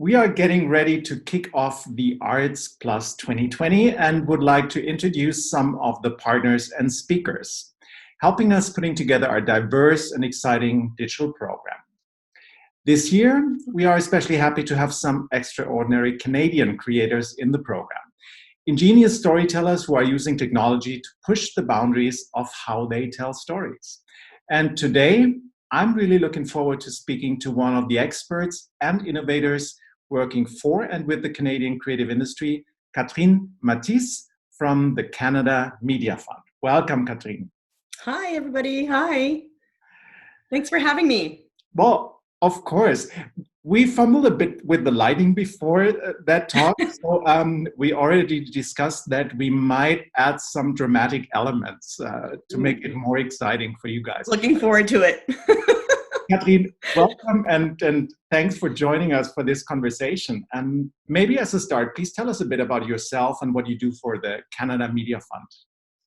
We are getting ready to kick off the Arts Plus 2020 and would like to introduce some of the partners and speakers, helping us putting together our diverse and exciting digital program. This year, we are especially happy to have some extraordinary Canadian creators in the program. Ingenious storytellers who are using technology to push the boundaries of how they tell stories. And today, I'm really looking forward to speaking to one of the experts and innovators working for and with the Canadian creative industry, Catherine Mathys from the Canada Media Fund. Welcome, Catherine. Hi, everybody. Hi. Thanks for having me. Well, of course. We fumbled a bit with the lighting before that talk, so we already discussed that we might add some dramatic elements to make it more exciting for you guys. Looking forward to it. Catherine, welcome and thanks for joining us for this conversation. And maybe as a start, please tell us a bit about yourself and what you do for the Canada Media Fund.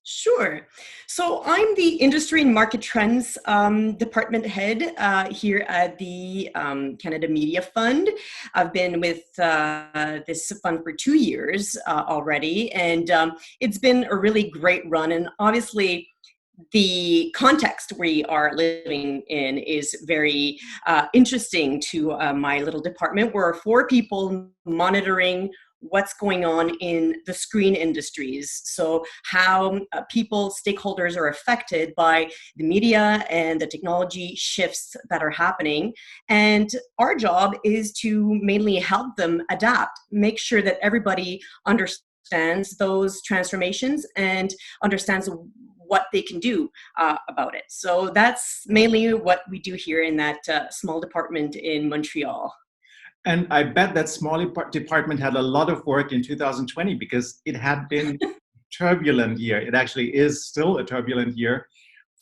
Sure. So I'm the Industry and Market Trends Department Head here at the Canada Media Fund. I've been with this fund for 2 years already, and it's been a really great run. And obviously, the context we are living in is very interesting to my little department. We're 4 people monitoring what's going on in the screen industries. So how people, stakeholders are affected by the media and the technology shifts that are happening. And our job is to mainly help them adapt, make sure that everybody understands those transformations and understands what they can do about it. So that's mainly what we do here in that small department in Montreal. And I bet that small department had a lot of work in 2020 because it had been a turbulent year. It actually is still a turbulent year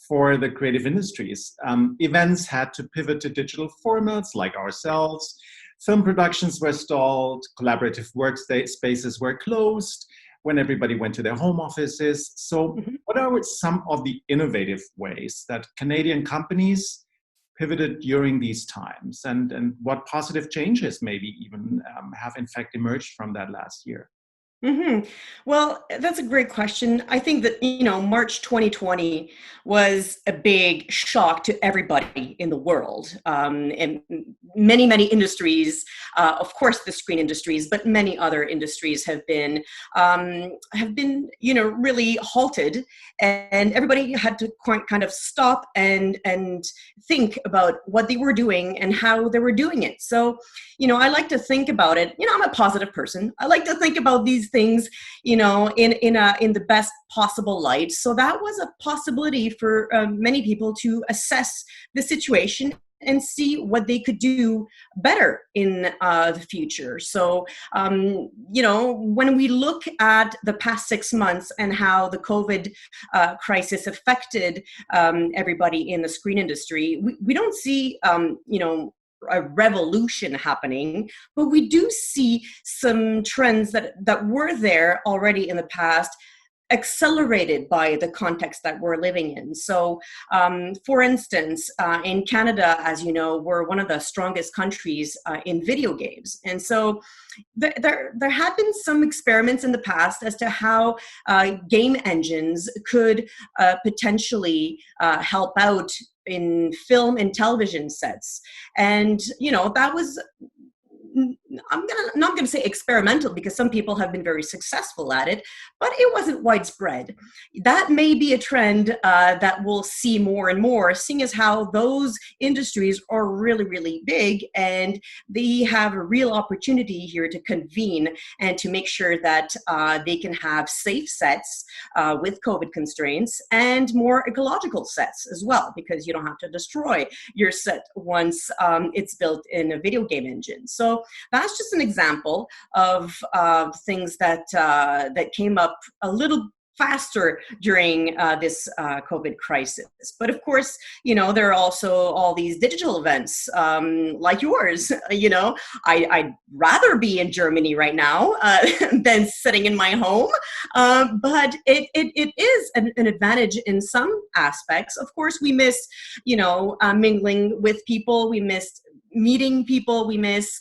for the creative industries. Events had to pivot to digital formats like ourselves. Film productions were stalled. Collaborative workspaces were closed when everybody went to their home offices. So what are some of the innovative ways that Canadian companies pivoted during these times, and what positive changes maybe even have in fact emerged from that last year? Well, that's a great question. I think that, March 2020 was a big shock to everybody in the world. And many industries, of course, the screen industries, but many other industries have been, really halted. And everybody had to kind of stop and think about what they were doing and how they were doing it. So, I like to think about it. I'm a positive person. I like to think about these things, in the best possible light. So that was a possibility for many people to assess the situation and see what they could do better in the future. So, when we look at the past 6 months and how the COVID crisis affected everybody in the screen industry, we don't see, a revolution happening, but we do see some trends that were there already in the past, accelerated by the context that we're living in. So, for instance, in Canada, as you know, we're one of the strongest countries in video games. And so there have been some experiments in the past as to how game engines could potentially help out in film and television sets. And, that was, I'm not going to say experimental, because some people have been very successful at it, but it wasn't widespread. That may be a trend that we'll see more and more, seeing as how those industries are really, really big, and they have a real opportunity here to convene and to make sure that they can have safe sets with COVID constraints and more ecological sets as well, because you don't have to destroy your set once it's built in a video game engine. So that's just an example of things that came up a little faster during this COVID crisis. But of course, there are also all these digital events like yours. I'd rather be in Germany right now than sitting in my home. But it is an advantage in some aspects. Of course, we miss, mingling with people. We missed meeting people, we miss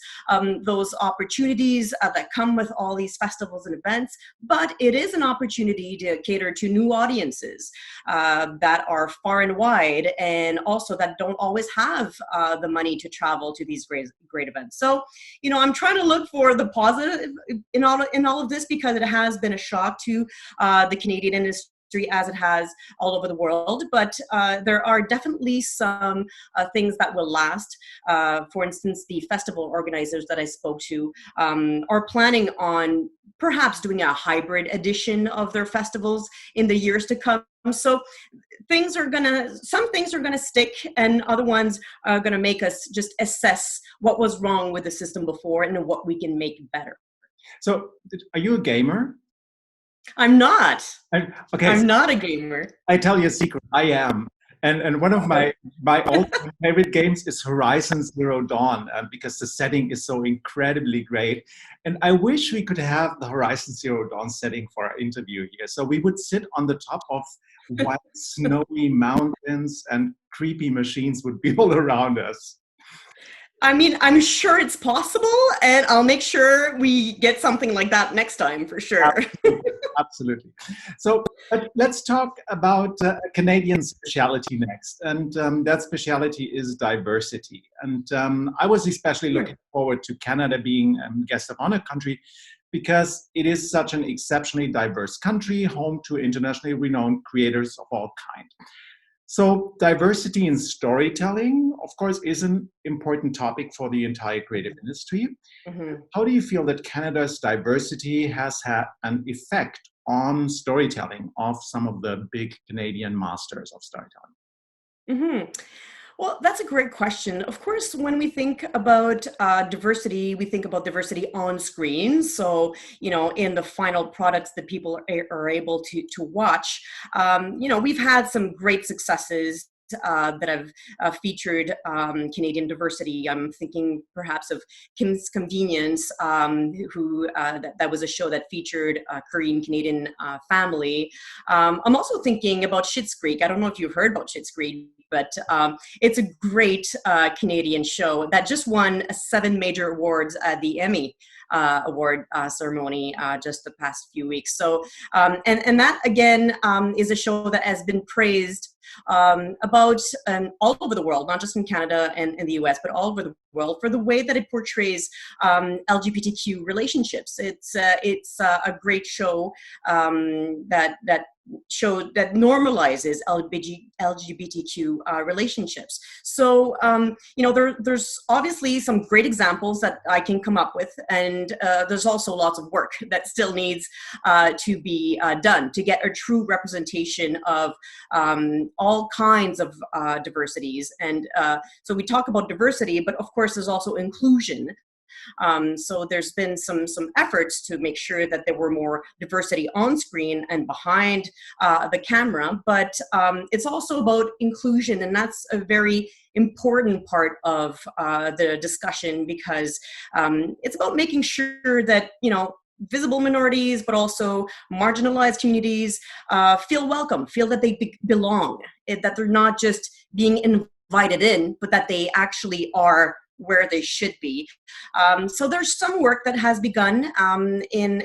those opportunities that come with all these festivals and events, but it is an opportunity to cater to new audiences that are far and wide, and also that don't always have the money to travel to these great events. So, I'm trying to look for the positive in all of this, because it has been a shock to the Canadian industry as it has all over the world, but there are definitely some things that will last. For instance, the festival organizers that I spoke to are planning on perhaps doing a hybrid edition of their festivals in the years to come. So some things are gonna stick, and other ones are gonna make us just assess what was wrong with the system before and what we can make better. So, are you a gamer? I'm not. Okay, I'm so not a gamer. I tell you a secret. I am, and one of my old favorite games is Horizon Zero Dawn, because the setting is so incredibly great. And I wish we could have the Horizon Zero Dawn setting for our interview here. So we would sit on the top of white, snowy mountains, and creepy machines would be all around us. I mean, I'm sure it's possible, and I'll make sure we get something like that next time for sure. Absolutely. So let's talk about Canadian speciality next. And that speciality is diversity. And I was especially looking forward to Canada being a guest of honor country, because it is such an exceptionally diverse country, home to internationally renowned creators of all kinds. So diversity in storytelling, of course, is an important topic for the entire creative industry. Mm-hmm. How do you feel that Canada's diversity has had an effect on storytelling of some of the big Canadian masters of storytelling? Mm-hmm. Well, that's a great question. Of course, when we think about diversity, we think about diversity on screen. So, in the final products that people are able to watch, we've had some great successes that have featured Canadian diversity. I'm thinking perhaps of Kim's Convenience, who that was a show that featured a Korean Canadian family. I'm also thinking about Schitt's Creek. I don't know if you've heard about Schitt's Creek, but it's a great Canadian show that just won 7 major awards at the Emmy award ceremony just the past few weeks. So, and that again is a show that has been praised about all over the world, not just in Canada and in the US, but all over the world, for the way that it portrays LGBTQ relationships. It's a great show that normalizes LGBTQ relationships. So, there's obviously some great examples that I can come up with, and there's also lots of work that still needs to be done to get a true representation of all kinds of diversities. And so we talk about diversity, but of course there's also inclusion. So there's been some efforts to make sure that there were more diversity on screen and behind the camera, but it's also about inclusion, and that's a very important part of the discussion, because it's about making sure that visible minorities, but also marginalized communities feel welcome, feel that they belong, that they're not just being invited in, but that they actually are where they should be. So there's some work that has begun in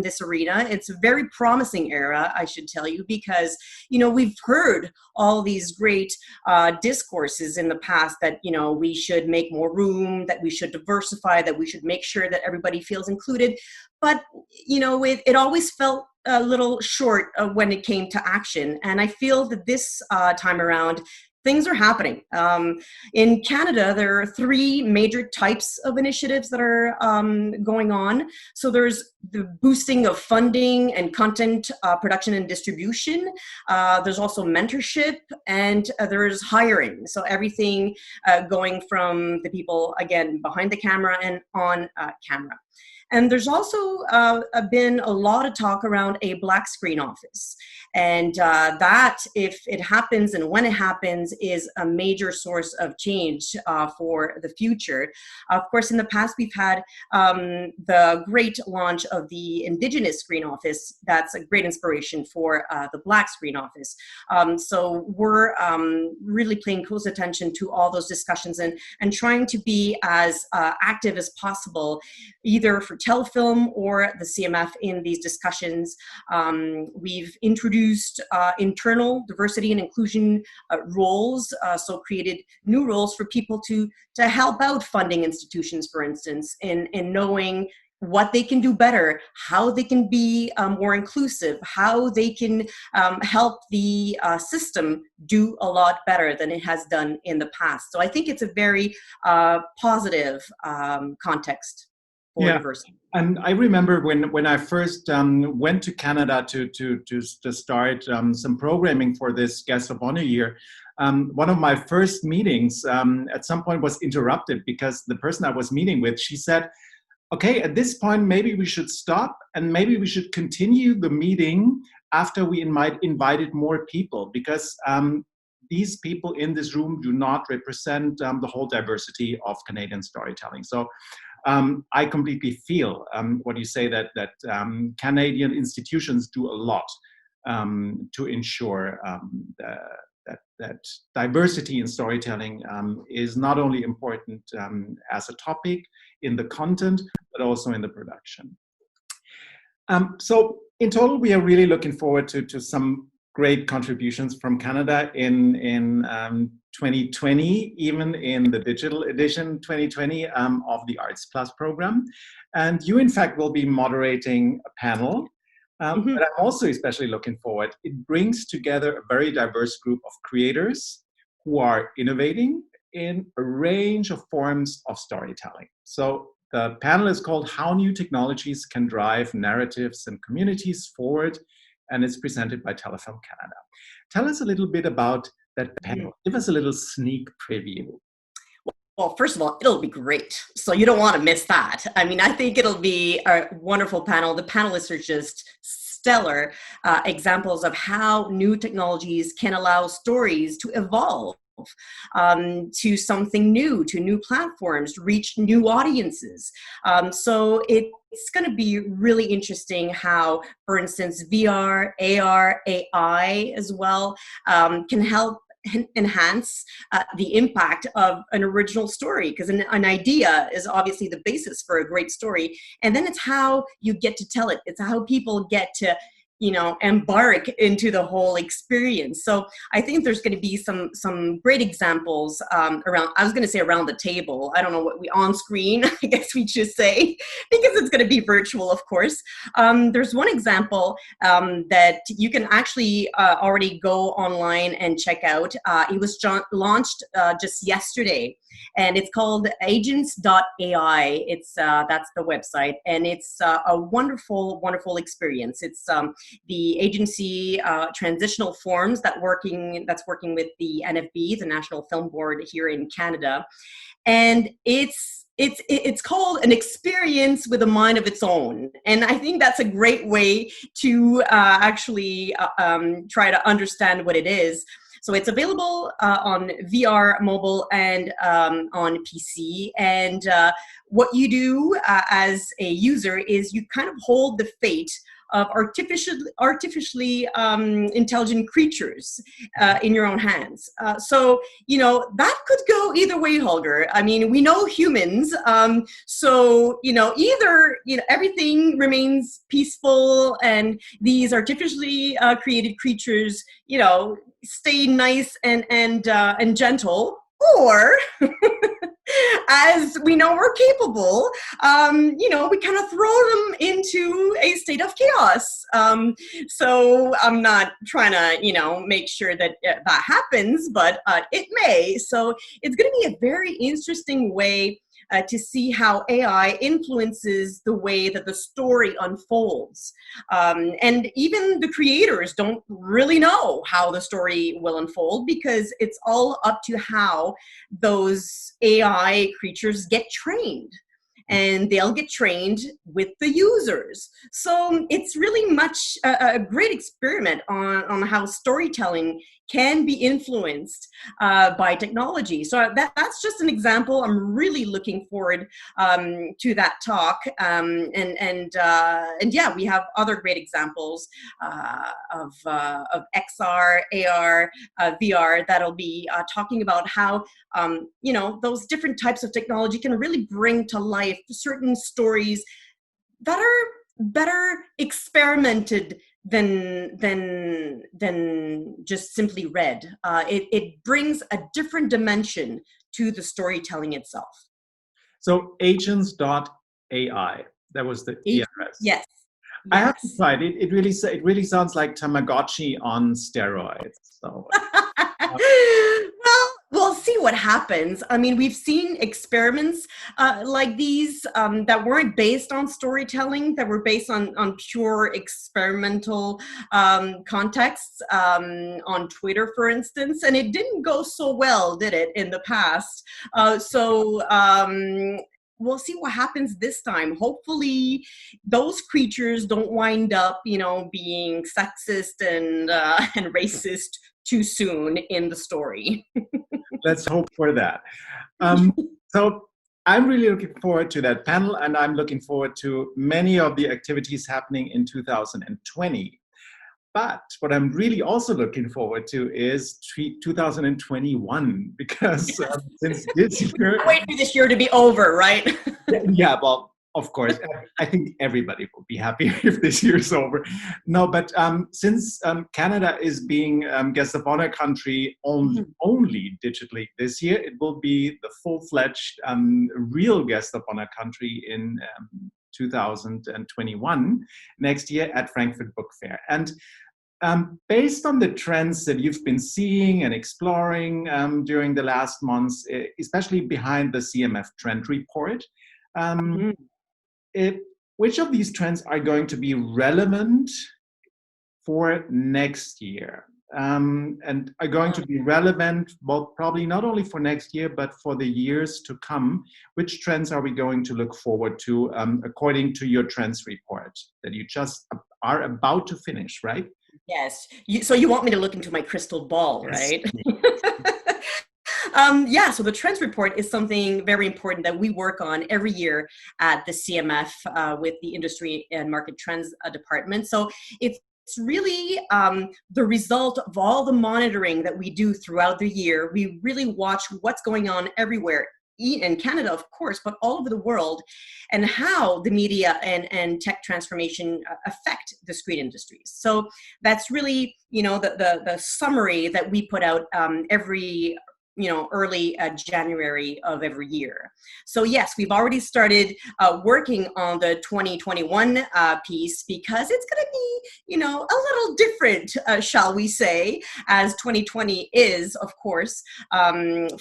this arena. It's a very promising era, I should tell you, because we've heard all these great discourses in the past that we should make more room, that we should diversify, that we should make sure that everybody feels included. But it always felt a little short when it came to action, and I feel that this time around, things are happening. In Canada, there are 3 major types of initiatives that are going on. So there's the boosting of funding and content production and distribution. There's also mentorship, and there's hiring. So everything going from the people, again, behind the camera and on camera. And there's also been a lot of talk around a black screen office. And that, if it happens and when it happens, is a major source of change for the future. Of course, in the past, we've had the great launch of the Indigenous Screen Office. That's a great inspiration for the Black Screen Office. So we're really paying close attention to all those discussions and trying to be as active as possible, either for Telefilm or the CMF in these discussions. We've introduced internal diversity and inclusion roles, so created new roles for people to help out funding institutions, for instance, in knowing what they can do better, how they can be more inclusive, how they can help the system do a lot better than it has done in the past. So I think it's a very positive context for diversity. And I remember when I first went to Canada to start some programming for this Guest of Honor year, one of my first meetings at some point was interrupted because the person I was meeting with, she said, okay, at this point, maybe we should stop and maybe we should continue the meeting after we invited more people, because these people in this room do not represent the whole diversity of Canadian storytelling. So I completely feel what you say, that Canadian institutions do a lot to ensure that diversity in storytelling is not only important as a topic in the content, but also in the production. So in total, we are really looking forward to some great contributions from Canada in 2020, even in the digital edition 2020 of the Arts Plus program. And you, in fact, will be moderating a panel. But I'm also especially looking forward. It brings together a very diverse group of creators who are innovating in a range of forms of storytelling. So the panel is called How New Technologies Can Drive Narratives and Communities Forward, and it's presented by Telefilm Canada. Tell us a little bit about that panel. Give us a little sneak preview. Well, first of all, it'll be great. So you don't want to miss that. I mean, I think it'll be a wonderful panel. The panelists are just stellar examples of how new technologies can allow stories to evolve to something new, to new platforms, to reach new audiences. So it's going to be really interesting how, for instance, VR, AR, AI as well can help enhance the impact of an original story, because an idea is obviously the basis for a great story, and then it's how you get to tell it. It's how people get to embark into the whole experience. So I think there's going to be some great examples around, I was going to say around the table. I don't know what on screen, I guess we should say, because it's going to be virtual, of course. There's one example that you can actually already go online and check out. It was launched just yesterday. And it's called agents.ai. It's that's the website, and it's a wonderful, wonderful experience. It's the agency Transitional Forms that's working with the NFB, the National Film Board here in Canada, and it's called an experience with a mind of its own. And I think that's a great way to actually try to understand what it is. So it's available on VR, mobile, and on PC. And what you do as a user is you kind of hold the fate of artificially intelligent creatures in your own hands. So, that could go either way, Holger. I mean, we know humans. So, either, everything remains peaceful and these artificially created creatures, stay nice and gentle, or as we know we're capable, we kind of throw them into a state of chaos. So I'm not trying to, make sure that that happens, but it may. So it's going to be a very interesting way to see how AI influences the way that the story unfolds. And even the creators don't really know how the story will unfold, because it's all up to how those AI creatures get trained. and they'll get trained with the users. So it's really much a great experiment on how storytelling can be influenced by technology. So that's just an example. I'm really looking forward to that talk. And yeah, we have other great examples of XR, AR, VR that'll be talking about how those different types of technology can really bring to life certain stories that are better experimented than just simply read. It brings a different dimension to the storytelling itself. So agents.ai, that was the address. Yes. I have to try it. It really sounds like Tamagotchi on steroids. So. Well, we'll see what happens. I mean, we've seen experiments like these that weren't based on storytelling, that were based on pure experimental contexts on Twitter, for instance, and it didn't go so well, did it, in the past? We'll see what happens this time. Hopefully those creatures don't wind up, being sexist and racist too soon in the story. Let's hope for that. So I'm really looking forward to that panel, and I'm looking forward to many of the activities happening in 2020. But what I'm really also looking forward to is 2021, because since this year... Wait for this year to be over, right? Yeah, well, of course. I think everybody will be happy if this year is over. No, but since Canada is being guest of honor country only digitally this year, it will be the full-fledged real guest of honor country in 2021, next year at Frankfurt Book Fair. And based on the trends that you've been seeing and exploring during the last months, especially behind the CMF Trend Report, which of these trends are going to be relevant for next year? And are going to be relevant, well, probably not only for next year, but for the years to come? Which trends are we going to look forward to according to your trends report that you just are about to finish, right? Yes. So you want me to look into my crystal ball, right? So the trends report is something very important that we work on every year at the CMF with the Industry and Market Trends Department. So it's really the result of all the monitoring that we do throughout the year. We really watch what's going on everywhere, in Canada, of course, but all over the world, and how the media and tech transformation affect the screen industries. So that's really, the summary that we put out every early January of every year. So yes, we've already started working on the 2021 piece, because it's going to be, a little different, shall we say, as 2020 is, of course,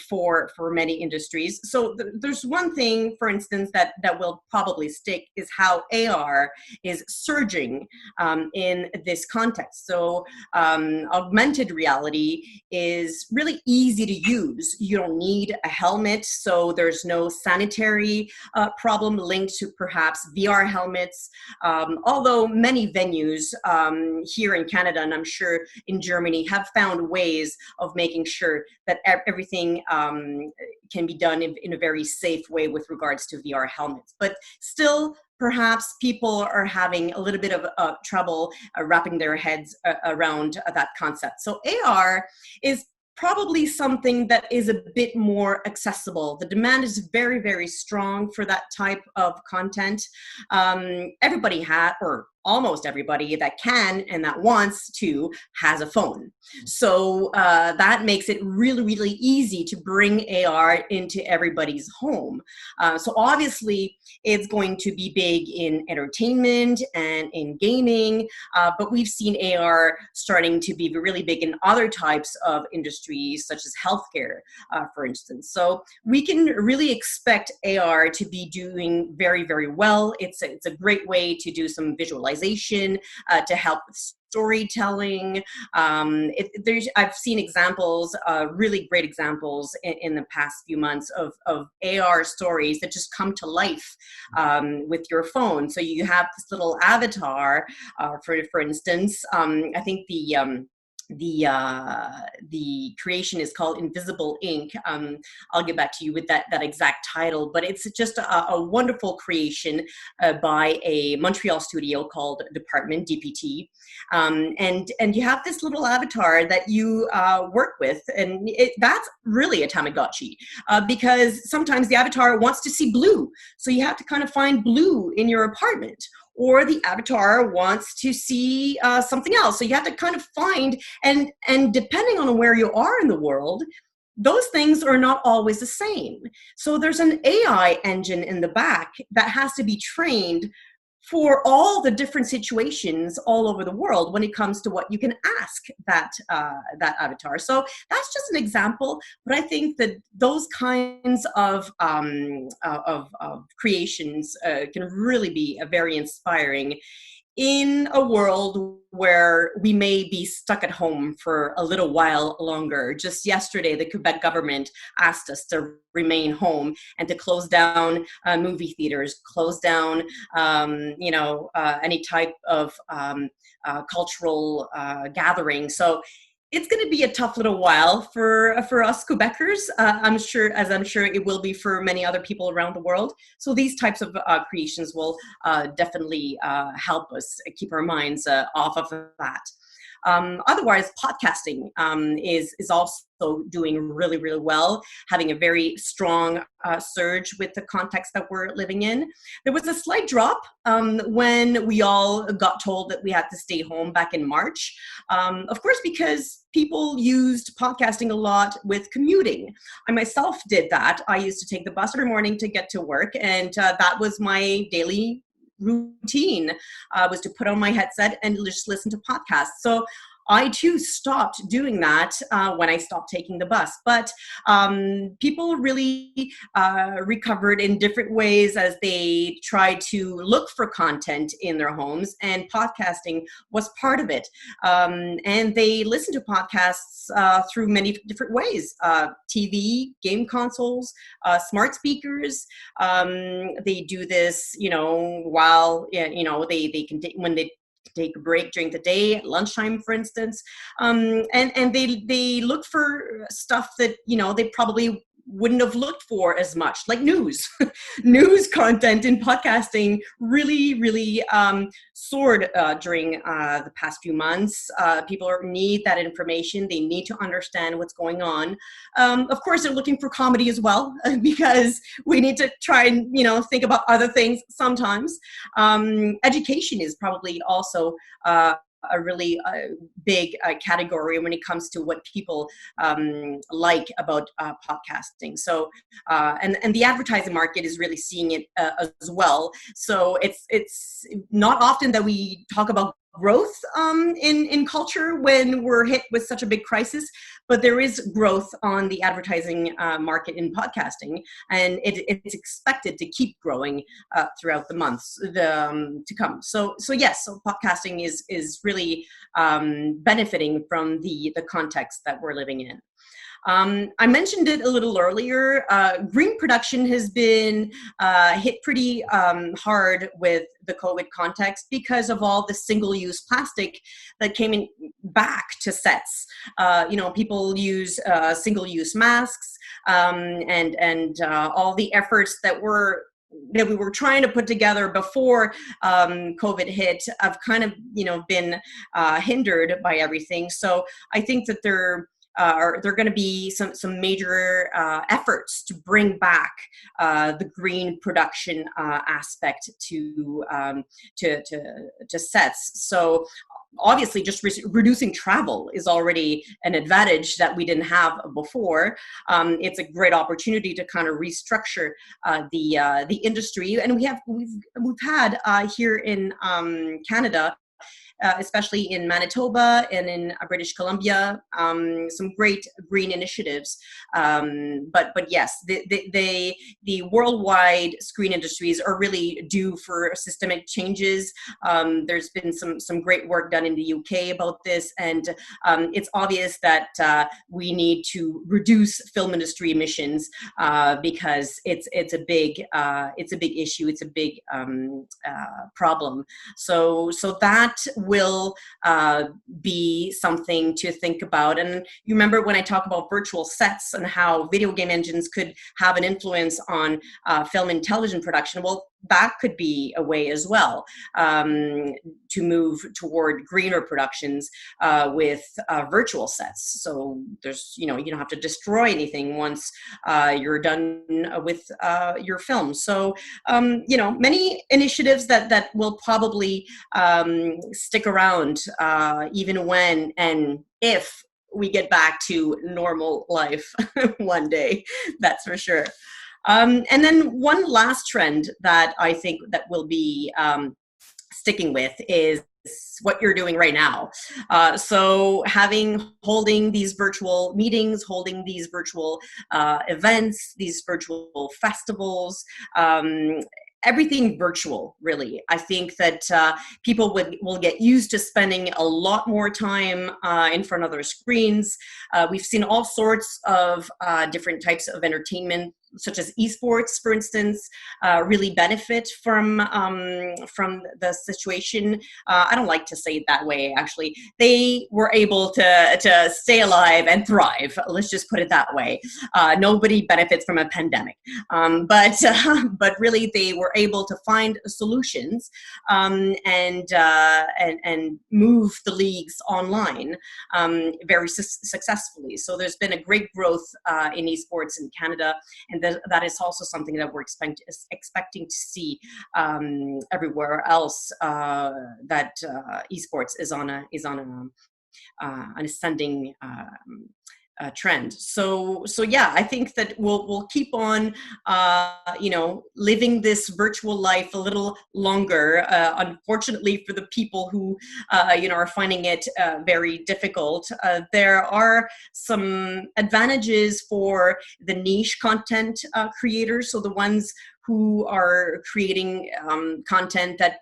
for many industries. So there's one thing, for instance, that will probably stick, is how AR is surging in this context. So augmented reality is really easy to use. You don't need a helmet, so there's no sanitary problem linked to perhaps VR helmets. Although many venues here in Canada, and I'm sure in Germany, have found ways of making sure that everything can be done in a very safe way with regards to VR helmets. But still, perhaps people are having a little bit of trouble wrapping their heads around that concept. So AR is probably something that is a bit more accessible. The demand is very, very strong for that type of content. Everybody or almost everybody that can and that wants to has a phone. So that makes it really, really easy to bring AR into everybody's home. So obviously it's going to be big in entertainment and in gaming, but we've seen AR starting to be really big in other types of industries, such as healthcare, for instance. So we can really expect AR to be doing very, very well. It's a great way to do some visualization, to help with storytelling. I've seen examples, really great examples in the past few months of AR stories that just come to life with your phone. So you have this little avatar, for instance. I think the creation is called Invisible Ink. I'll get back to you with that exact title, but it's just a wonderful creation by a Montreal studio called Department, DPT. And you have this little avatar that you work with, and that's really a Tamagotchi, because sometimes the avatar wants to see blue. So you have to kind of find blue in your apartment, or the avatar wants to see something else. So you have to kind of find, and depending on where you are in the world, those things are not always the same. So there's an AI engine in the back that has to be trained for all the different situations all over the world when it comes to what you can ask that avatar. So that's just an example, but I think that those kinds of creations can really be very inspiring in a world where we may be stuck at home for a little while longer. Just yesterday, the Quebec government asked us to remain home and to close down movie theaters, close down, any type of cultural gathering. So it's going to be a tough little while for us Quebecers. I'm sure it will be for many other people around the world. So these types of creations will definitely help us keep our minds off of that. Otherwise, podcasting is also doing really, really well, having a very strong surge with the context that we're living in. There was a slight drop when we all got told that we had to stay home back in March. Of course, because people used podcasting a lot with commuting. I myself did that. I used to take the bus every morning to get to work, and that was my daily routine, was to put on my headset and just listen to podcasts. So I too stopped doing that when I stopped taking the bus. But people really recovered in different ways as they tried to look for content in their homes, and podcasting was part of it. And they listen to podcasts through many different ways: TV, game consoles, smart speakers. They do this, while they can when they take a break during the day, at lunchtime, for instance, and they look for stuff that they probably wouldn't have looked for as much, like news. News content in podcasting really soared during the past few months. People need that information. They need to understand what's going on. Of course, they're looking for comedy as well, because we need to try and think about other things sometimes. Education is probably also a really big category when it comes to what people like about podcasting. So, and the advertising market is really seeing it as well. So it's not often that we talk about growth in culture when we're hit with such a big crisis, but there is growth on the advertising market in podcasting, and it's expected to keep growing throughout the months to come. So yes, so podcasting is really benefiting from the context that we're living in. I mentioned it a little earlier. Green production has been hit pretty hard with the COVID context because of all the single-use plastic that came in back to sets. People use single-use masks and all the efforts that we were trying to put together before COVID hit have kind of been hindered by everything. So I think that there are going to be some major efforts to bring back the green production aspect to sets. So obviously, just reducing travel is already an advantage that we didn't have before. It's a great opportunity to kind of restructure the industry, and we've had here in Canada especially in Manitoba and in British Columbia, some great green initiatives. But yes, the worldwide screen industries are really due for systemic changes. There's been some great work done in the UK about this, and it's obvious that we need to reduce film industry emissions because it's a big issue. It's a big problem. So that will be something to think about. And you remember when I talk about virtual sets and how video game engines could have an influence on film and television production? Well, that could be a way as well to move toward greener productions with virtual sets. So there's, you don't have to destroy anything once you're done with your film. So, many initiatives that will probably stick around even when and if we get back to normal life one day, that's for sure. And then one last trend that I think that we'll be sticking with is what you're doing right now. So holding these virtual meetings, holding these virtual events, these virtual festivals, everything virtual, really. I think that people will get used to spending a lot more time in front of their screens. We've seen all sorts of different types of entertainment, such as esports, for instance, really benefit from the situation. I don't like to say it that way, actually. They were able to stay alive and thrive. Let's just put it that way. Nobody benefits from a pandemic, but really they were able to find solutions and move the leagues online very successfully. So there's been a great growth in esports in Canada, and that is also something that we're expecting to see everywhere else. That esports is on an ascending trend. So yeah, I think that we'll keep on, living this virtual life a little longer. Unfortunately, for the people who, are finding it very difficult, there are some advantages for the niche content creators. So the ones who are creating content that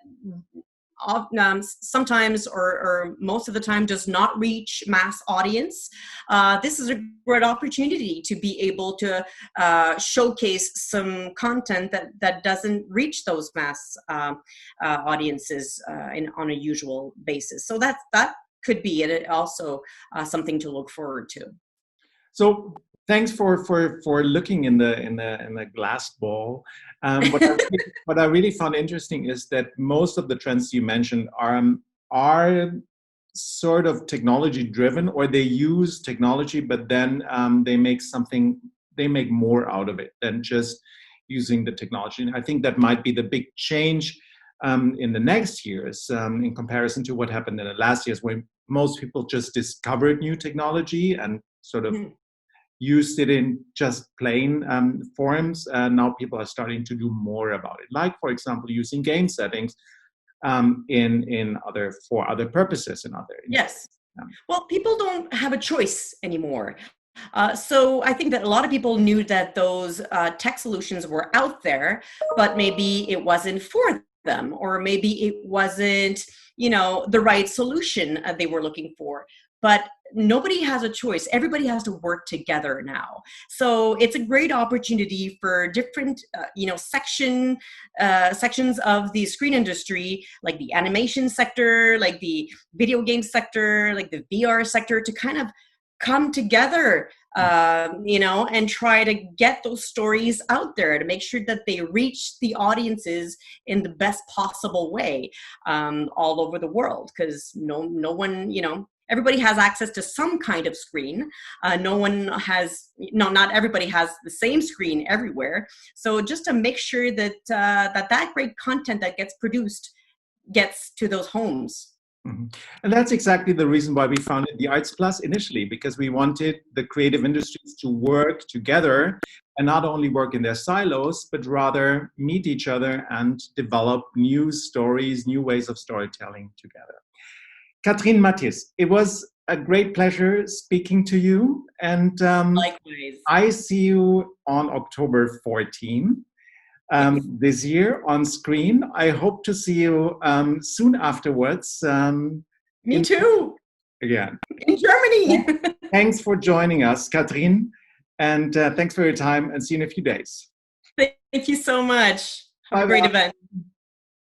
sometimes or most of the time does not reach mass audience. This is a great opportunity to be able to showcase some content that doesn't reach those mass audiences on a usual basis. So that could be also something to look forward to. So thanks for looking in the glass ball. What I really found interesting is that most of the trends you mentioned are sort of technology driven, or they use technology, but then they make more out of it than just using the technology. And I think that might be the big change in the next years in comparison to what happened in the last years, when most people just discovered new technology and sort of used it in just plain forms. Now people are starting to do more about it, like, for example, using game settings for other purposes in other. Yes. Well, people don't have a choice anymore. So I think that a lot of people knew that those tech solutions were out there, but maybe it wasn't for them, or maybe it wasn't, the right solution they were looking for. But nobody has a choice. Everybody has to work together now. So it's a great opportunity for different, sections of the screen industry, like the animation sector, like the video game sector, like the VR sector, to kind of come together, and try to get those stories out there, to make sure that they reach the audiences in the best possible way all over the world. Because no one, everybody has access to some kind of screen. Not everybody has the same screen everywhere. So just to make sure that that great content that gets produced gets to those homes. Mm-hmm. And that's exactly the reason why we founded the Arts Plus initially, because we wanted the creative industries to work together and not only work in their silos, but rather meet each other and develop new stories, new ways of storytelling together. Catherine Mathys, it was a great pleasure speaking to you. And Likewise. I see you on October 14 this year on screen. I hope to see you soon afterwards. Me too. Again. In Germany. Thanks for joining us, Catherine. And thanks for your time, and see you in a few days. Thank you so much. Have Bye-bye. a great event.